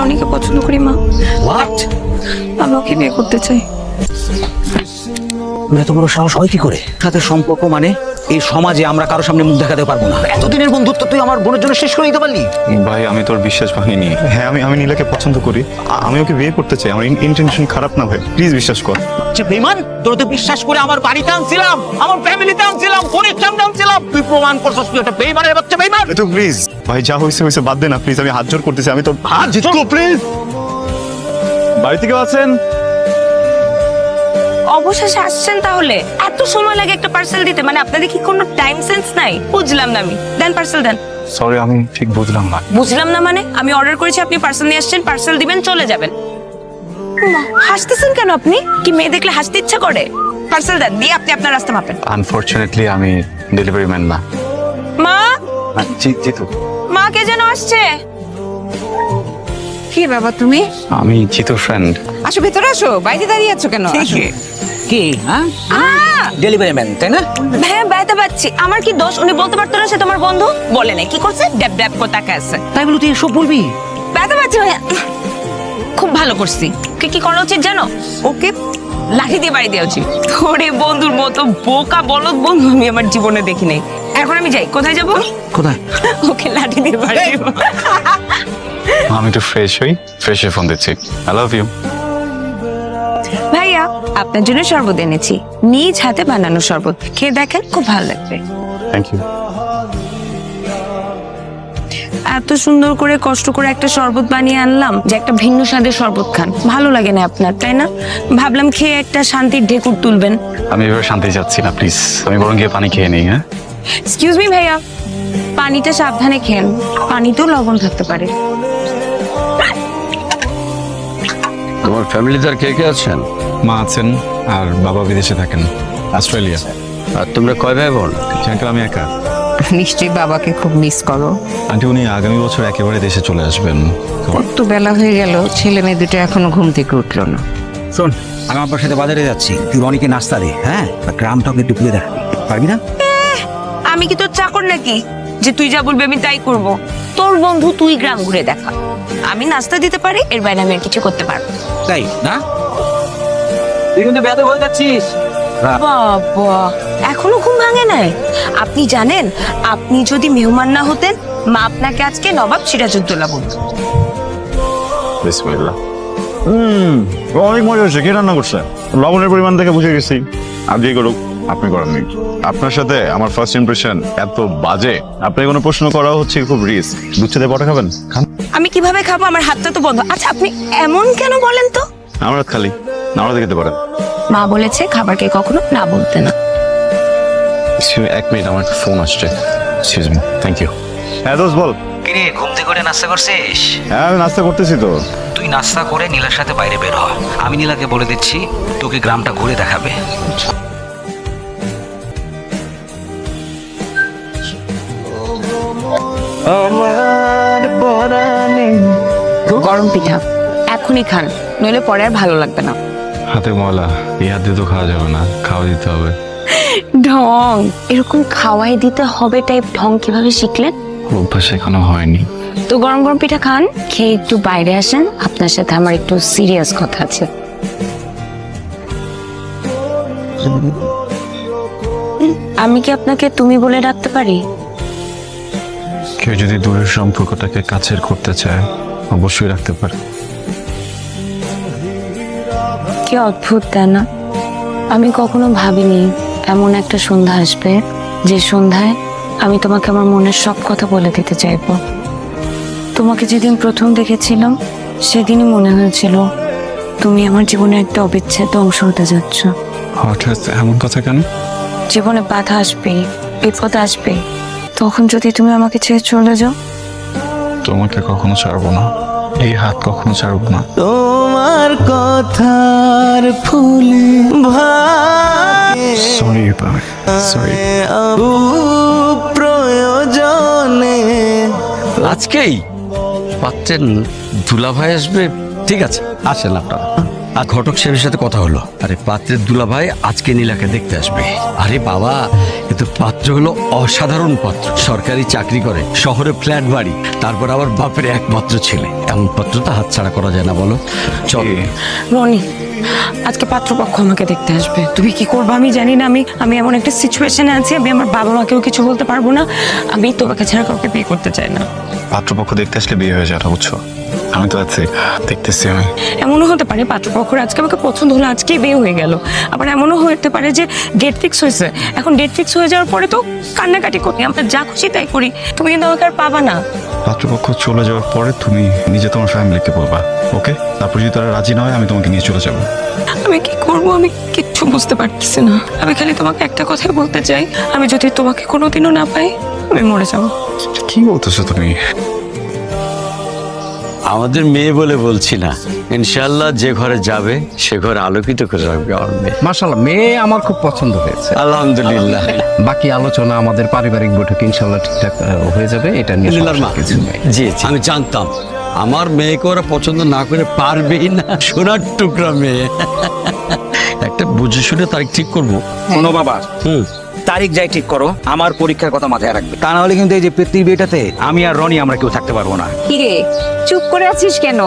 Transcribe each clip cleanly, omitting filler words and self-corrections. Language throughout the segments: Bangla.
রনিকে পছন্দ করি মা। হোয়াট? আমি ওকে বিয়ে করতে চাই। এত বড় সাহস হয় কি করে? সাথে সম্পর্ক মানে এই সমাজে আমরা কারো সামনে মুখ দেখাতে পারবো না। এতদিনের বন্ধুত্ব তুই আমার বোনের জন্য শেষ করে দিতে পারলি? ভাই আমি তোর বিশ্বাস ভাঙিনি। হ্যাঁ আমি নীলাকে পছন্দ করি, আমি ওকে বিয়ে করতে চাই। আমার ইন্টেনশন খারাপ না ভাই, প্লিজ বিশ্বাস কর। আচ্ছা বেঈমান, তোর তো বিশ্বাস করে আমার বাড়িতে আনছিলাম, আমার ফ্যামিলিতে আনছিলাম, ফোনের সামনে আনছিলাম, তুই প্রমাণ করছিস তুই একটা বেঈমানের বাচ্চা বেঈমান। তো প্লিজ ভাই, যা হয়েছে হয়েছে, বাদ দে না প্লিজ। আমি হাত জোর করতেছি, আমি তোর হাত জিতকো প্লিজ। বাড়ি থেকে আছেন? অবশেষে আসছেন তাহলে? এত সময় লাগে একটা পার্সেল দিতে? মানে আপনাদের কি কোনো টাইম সেন্স নাই? বুঝলাম না আমি। দেন পার্সেল দেন। সরি আমি ঠিক বুঝলাম না। বুঝলাম না মানে? আমি অর্ডার করেছি, আপনি পার্সেল নিয়ে আসছেন, পার্সেল দিবেন, চলে যাবেন। মা, হাসতেছেন কেন আপনি? কি মেয়ে দেখলে হাসতে ইচ্ছা করে? পার্সেল দেন, দিয়ে আপনি আপনার রাস্তা মাপেন। আনফরচুনেটলি আমি ডেলিভারি ম্যান না। মা, জিতু। মা কে যেন আসছে। কি বাবা তুমি? আমি জিতুর ফ্রেন্ড। আসো ভেতরে আসো, বাইরে দাঁড়িয়ে আছো কেন? আসো। কি হ্যাঁ? ডেলিভারি ম্যান তাই না? হ্যাঁ, ব্যথা পাচ্ছি। আমার কি দোষ? উনি বলতে পারতো না সে তোমার বন্ধু? বলে নাই, কি করছে? ড্যাব ড্যাব করে তাকায় আছে। তাই বলে তুই এসব বলবি? ব্যথা পাচ্ছি ভাইয়া। খুব ভালো করছি। ওকে কি করা উচিত জানো? ওকে লাঠি দিয়ে বাড়ি দেওয়া উচিত। ওরে বন্ধুর মতো বোকা বলদ বন্ধু আমি আমার জীবনে দেখি নাই। এখন আমি যাই, কোথায় যাব? কোথায়? ওকে লাঠি দিয়ে বাড়ি দেব। আমি একটু ফ্রেশ হই, ফ্রেশ হয়ে ফোন দিচ্ছি। I love you. ভাইয়া আপনার জন্য শরবত এনেছি, নিজ হাতে বানানো শরবত, খেয়ে দেখেন, খুব ভালো লাগবে। Thank you. এত সুন্দর করে কষ্ট করে একটা শরবত বানিয়ে আনলাম যে একটা ভিন্ন স্বাদের শরবত খান, ভালো লাগে না আপনার, তাই না? ভাবলাম খেয়ে একটা শান্তির ঢেকুর তুলবেন। আমি এভাবে শান্তি যাচ্ছি না, প্লিজ আমি বরং গিয়ে পানি খেয়ে নিই। হ্যাঁ এক্সকিউজ মি ভাইয়া, পানিটা সাবধানে খেন, পানিতেও লবণ থাকতে পারে। তোমার ফ্যামিলিতে আর কে কে আছেন? মা আছেন আর বাবা বিদেশে থাকেন, অস্ট্রেলিয়া। আর তোমরা কয় ভাই বোন? আঙ্কেল আমি একা। নিশ্চয়ই বাবাকে খুব মিস করো। আন্টি উনি আগামী বছর একেবারে দেশে চলে আসবেন। কত বেলা হয়ে গেল, ছেলে মেয়ে দুটো এখনো ঘুম থেকে উঠলো না। শোন, আমি আমার সাথে বাজারে যাচ্ছি, তুই রনিকে নাস্তা দে, হ্যাঁ? গ্রামটাকে একটু ঘুরে দেখাবি, পারবি না? আমি কি তোর চাকর নাকি যে তুই যা বলবি আমি তাই করব? তোর বন্ধু, তুই গ্রাম ঘুরে দেখা। আমি নাস্তা দিতে পারি, এর বাইরে আমি আর কিছু করতে পারবো না। তাই না? তুই কিন্তু বেয়াদব হয়ে যাচ্ছিস। বাবা, এখনো ঘুম ভাঙে নাই? আপনি জানেন, আপনি যদি মেহমান না হতেন, মা আপনাকে আজকে নবাব সিরাজউদ্দৌলা বলতো। বিসমিল্লাহ। অনেক মজা হচ্ছে। কে রান্না করছে? লবণের পরিমাণ দেখে বুঝে গেছি। আর যে করুক, আপনি করেননি। আপনার সাথে আমার ফার্স্ট ইমপ্রেশন এত বাজে, আপনি কোনো প্রশ্ন করা হচ্ছে খুব রিস্ক। দুধ সাথে পটা খাবেন? খান। আমি কিভাবে খাবো? আমার হাতটা তো বন্ধ। আচ্ছা আপনি এমন কেন বলেন তো? আমার হাত খালি, আমাদের খেতে পারেন। মা বলেছে খাবারকে কখনো না বলতে না। এক মিনিট, আমার ফোন আসছে। Excuse me. Thank you. হ্যাঁ দোস্ত বল। কিরে, ঘুম থেকে করে নাস্তা করছিস? হ্যাঁ আমি নাস্তা করতেছি তো। তুই নাস্তা করে নীলার সাথে বাইরে বের হ, আমি নীলাকে বলে দিচ্ছি তোকে গ্রামটা ঘুরে দেখাবে। গরম পিঠা এখনই খান, নইলে পরে আর ভালো লাগবে না। হাতে ময়লা, এই হাত দিয়ে তো খাওয়া যাবে না, খাওয়া দিতে হবে। ঢং, এরকম খাওয়াই দিতে হবে টাইপ ঢং কিভাবে শিখলেন? অভ্যাস এখনো হয়নি। তো গরম গরম পিঠা খান, খেয়ে একটু বাইরে আসেন, আপনার সাথে আমার একটু সিরিয়াস কথা আছে। আমি কি আপনাকে তুমি বলে ডাকতে পারি? কেউ যদি দূরের সম্পর্কটাকে কাছের করতে চায় অবশ্যই রাখতে পারে। কি অদ্ভুত তাই না? আমি কখনো ভাবিনি এমন একটা সন্ধ্যা আসবে যে সন্ধ্যায় আমি তোমাকে আমার মনের সব কথা বলে দিতে চাইবো। তোমাকে যেদিন প্রথম দেখেছিলাম সেদিনই মনে হয়েছিল তুমি আমার জীবনের একটা অবিচ্ছেদ্য অংশ হতে যাচ্ছ। হঠাৎ এমন কথা কেন? জীবনে বাধা আসবে, বিপদ আসবে, তখন যদি তুমি আমাকে ছেড়ে চলে যাও। তোমাকে কখনো ছাড়বো না, এই হাত কখনো ছাড়বো না। তোমার কথার ফুলে সরি সরি। প্রয়োজনে আজকেই পাত্রের দুলাভাই আসবে? ঠিক আছে, আসেন আপনারা। আর ঘটক সাহেবের সাথে কথা হলো, আরে পাত্রের দুলাভাই আজকে নীলাকে দেখতে আসবে। আরে বাবা, এ কিন্তু পাত্র হলো অসাধারণ পাত্র, সরকারি চাকরি করে, শহরে ফ্ল্যাট বাড়ি, তারপর আবার বাপের একমাত্র ছেলে। এমন পাত্র তো হাতছাড়া করা যায় না, বলো? চল। রনি, আজকে পাত্রপক্ষ আমাকে দেখতে আসবে। তুমি কি করবে আমি জানি না। আমি এমন একটা সিচুয়েশনে আছি, আমি আমার বাবা মাকেও কিছু বলতে পারবো না। আমি তোমাকে ছাড়া কাউকে বিয়ে করতে চাই না। পাত্রপক্ষ দেখতে আসলে বিয়ে হয়ে যাওয়াটা, বুঝছো? আমি তো আছি, দেখতেছি আমি। এমনও হতে পারে পাত্রপক্ষর আজকে আমাকে পছন্দ হলো, আজকেই বিয়ে হয়ে গেল। আবার এমনও হতে পারে যে ডেট ফিক্স হয়েছে, এখন ডেট ফিক্স হয়ে যাওয়ার পরে তো কান্নাকাটি করি, আমরা যা খুশি তাই করি। তুমি কিন্তু আমাকে আর পাবা না। পাত্রপক্ষ চলে যাওয়ার পরে তুমি নিজে তোমার ফ্যামিলিকে বলবা, ওকে? তারপর যদি তারা রাজি না হয়, আমি তোমাকে নিয়ে চলে যাবো। আমি কি করবো, আমি কিচ্ছু বুঝতে পারতেছি না। আমি খালি তোমাকে একটা কথাই বলতে চাই, আমি যদি তোমাকে কোনোদিনও না পাই, আমি মরে যাবো। কি বলতেছো তুমি? আমাদের মেয়ে বলে বলছি না, ইনশাল্লাহ যে ঘরে যাবে সে ঘরে আলোকিত করে রাখবে আমার মেয়ে। মাশাআল্লাহ, মেয়ে আমার খুব পছন্দ হয়েছে। আলহামদুলিল্লাহ। বাকি আলোচনা আমাদের পারিবারিক বৈঠকে ইনশাআল্লাহ ঠিকঠাক হয়ে যাবে, এটা নিয়ে নীলার মা, সমস্যা কিছু নেই। জি জি, আমি জানতাম আমার মেয়েকে ওরা পছন্দ না করে পারবেই না। সোনার টুকরা মেয়ে। একটা বুঝে শুনে তারিখ ঠিক করবো। শোনো বাবা, হুম, তারিখ যাই ঠিক করো, আমার পরীক্ষার কথা মাথায় রাখবে। তা না হলে কিন্তু এই যে পৃথিবীটাতে আমি আর রনি আমরা কেউ থাকতে পারবো না। কিরে, চুপ করে আছিস কেন?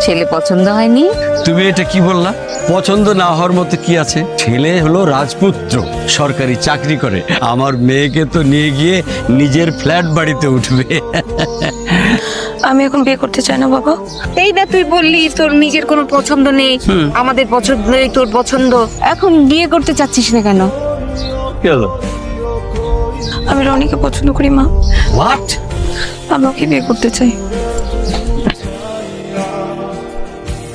ছেলে পছন্দ হয়নি? তুমি এটা কি বললা? পছন্দ না হওয়ার মতো কি আছে? ছেলে হলো রাজপুত্র, সরকারি চাকরি করে। আমার মেয়েকে তো নিয়ে গিয়ে নিজের ফ্ল্যাট বাড়িতে উঠবে। আমি এখন বিয়ে করতে চাই না বাবা। এই না, তুই বললি তোর নিজের কোনো পছন্দ নেই, আমাদের পছন্দ নেই, তোর পছন্দ। এখন বিয়ে করতে চাচ্ছিস না কেন? আমি রনিকে পছন্দ করি মা। হোয়াট? আমি ওকে বিয়ে করতে চাই।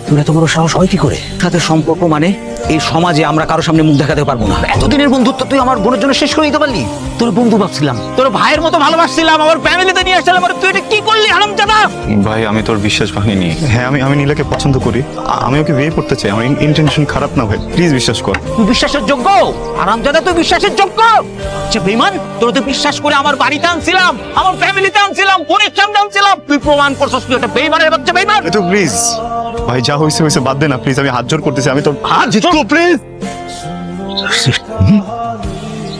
তুমি এত বড় সাহস হয় কি করে? সাথে সম্পর্ক মানে এই সমাজে আমরা কারো সামনে মুখ দেখাতে পারবো না। এতদিনের বন্ধুত্ব তুই আমার বোনের জন্য শেষ করে দিতে পারলি? তোর বন্ধু ভাবছিলাম, তোর ভাইয়ের মতো ভালোবাসছিলাম, আমার ফ্যামিলিতে নিয়ে আসছিলাম, আর তুই এটা কি করলি হারামজাদা? ভাই, আমি তোর বিশ্বাস ভাঙিনি। হ্যাঁ, আমি নীলাকে পছন্দ করি, আমি ওকে বিয়ে করতে চাই। আমার ইন্টেনশন খারাপ না ভাই, প্লিজ বিশ্বাস কর। তুই বিশ্বাসের যোগ্য? হারামজাদা, তুই বিশ্বাসের যোগ্য? আচ্ছা বেঈমান, তোর তো বিশ্বাস করে আমার বাড়িতে আনছিলাম, আমার ফ্যামিলিতে আনছিলাম, বোনের সামনে আনছিলাম, তুই প্রমাণ করছিস তুই একটা বেঈমানের বাচ্চা। বেঈমান তো প্লিজ ভাই, যা হয়েছে হয়েছে, বাদ দে না প্লিজ। আমি হাত জোর করতেছি, আমি তোর হাত জিতু প্লিজ।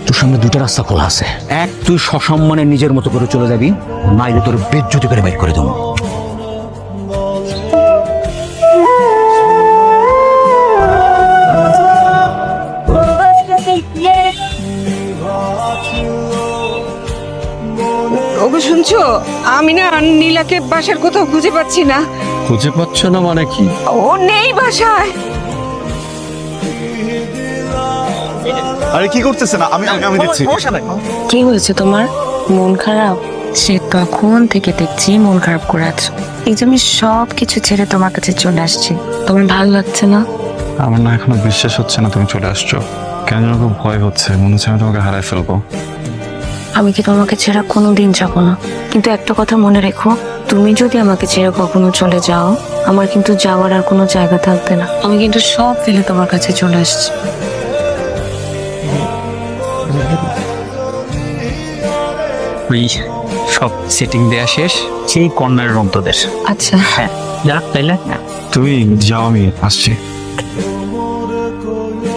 তোর সামনে দুটো রাস্তা খোলা আছে। এক, তুই সসম্মানে নিজের মতো করে চলে যাবি, নাইলে তোর বেজ্জতি করে বাইর করে দেবো। ওগো শুনছো, আমি না নীলাকে বাসার কোথাও খুঁজে পাচ্ছি না। খুঁজে পাচ্ছ না মানে কি? ও নেই বাসায়। আরে কি করতেছে না? আমি দিচ্ছি। কি হয়েছে তোমার? মন খারাপ? সে তখন থেকে দেখছি মন খারাপ করে আছো। এই যে আমি সব কিছু ছেড়ে তোমার কাছে চলে আসছি, তোমার ভালো লাগছে না? আমার না এখনো বিশ্বাস হচ্ছে না তুমি চলে আসছো। কেন যেন খুব ভয় হচ্ছে, মনে হচ্ছে আমি তোমাকে হারায় ফেলবো। আমি কি তোমাকে ছেড়ে কোনোদিন যাবো না, কিন্তু একটা কথা মনে রেখো, তুমি যদি আমাকে ছেড়ে কখনো চলে যাও, আমার কিন্তু যাওয়ার আর কোনো জায়গা থাকবে না। আমি কিন্তু সব ফেলে তোমার কাছে চলে আসছি। ওই সব সেটিং দেয়া শেষ, সেই কর্নারের অন্তদের। আচ্ছা হ্যাঁ, যা তাইলে। তুমি যাও, আমি আসছি।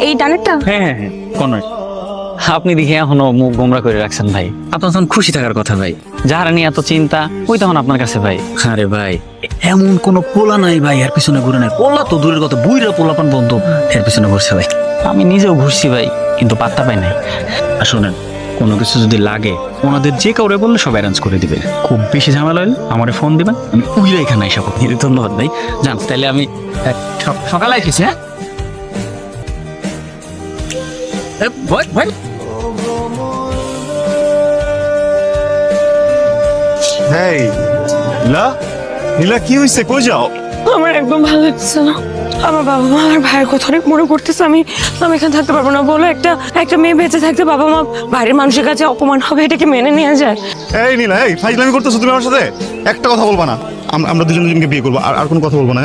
এই ডানেরটা? হ্যাঁ হ্যাঁ হ্যাঁ, কর্নার। আপনি দেখে এখনো মুখ গোমরা করে রাখছেন ভাই। আপনার তখন খুশি থাকার কথা ভাই, যাহারা নিয়ে এত চিন্তা ওই তখন আপনার কাছে ভাই। আরে ভাই, এমন কোনো পোলা নাই ভাই এর পিছনে ঘুরে নাই। পোলা তো দূরের কথা, বুইরা পোলাপান বন্ধু এর পিছনে ঘুরছে ভাই। আমি নিজেও ঘুরছি ভাই, কিন্তু পাত্তা পাই নাই। আর শোনেন, কোনো কিছু যদি লাগে ওনাদের যে কাউরে বললে সব অ্যারেঞ্জ করে দিবে। খুব বেশি ঝামেলা হলে আমারে ফোন দিবেন, আমি উইরা এখানে এসে পড়ি। ধন্যবাদ ভাই, জান তাইলে আমি সকালে আসিস। হ্যাঁ ভাই। হেই নীলা, নীলা কি হয়েছে? কই যাও? আমার একদম ভালো লাগছে না। আমার বাবা মা আর ভাইয়ের কথা অনেক মনে করতেছে। আমি এখানে থাকতে পারবো না। বলো, একটা মেয়ে বেঁচে থাকতে বাবা মা বাইরের মানুষের কাছে অপমান হবে, এটাকে মেনে নেওয়া যায়? এই নীলা, এই ফাইজলামি করতেছো তুমি আমার সাথে? একটা কথা বলবা না? আমরা দুজনকে বিয়ে করবো, আর কোনো কথা বলবো না।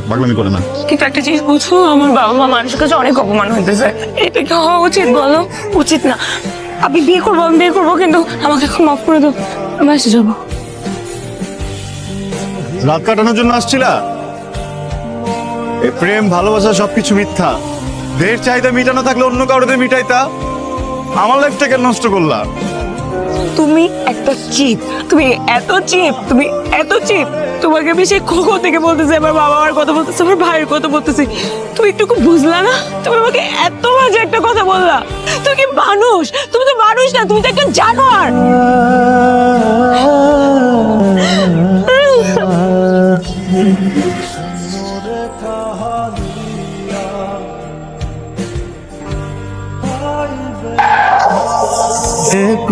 পাগলামি করে না। কিন্তু একটা জিনিস বুঝো, আমার বাবা মা মানুষের কাছে অনেক অপমান হইতেছে। এটা কি হওয়া উচিত বলো? উচিত না। আমি বিয়ে করবো, কিন্তু আমাকে এখন মাফ করে দাও, আমি এসে যাবো। রাত কাটানোর জন্য আসছিলা? এই প্রেম ভালোবাসা সবকিছু মিথ্যা। দেহের চাহিদা মিটানো থাকলে অন্য কারোদের মিটাইতা। আমার লাইফটাকে নষ্ট করলা। তুমি একটা চিপ, তুমি এত চিপ, তুমি এত চিপ। তোমাকে আমি সেই কখন থেকে বলতেছি আমার বাবা মার কথা বলতেছে, আমার ভাইয়ের কথা বলতেছি, তুমি একটু বুঝলা না? তুমি আমাকে এত বাজে একটা কথা বললা। তুমি কি মানুষ? তুমি তো মানুষ না, তুমি তো একটা জানোয়ার।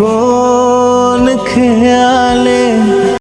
কোন খেয়ালে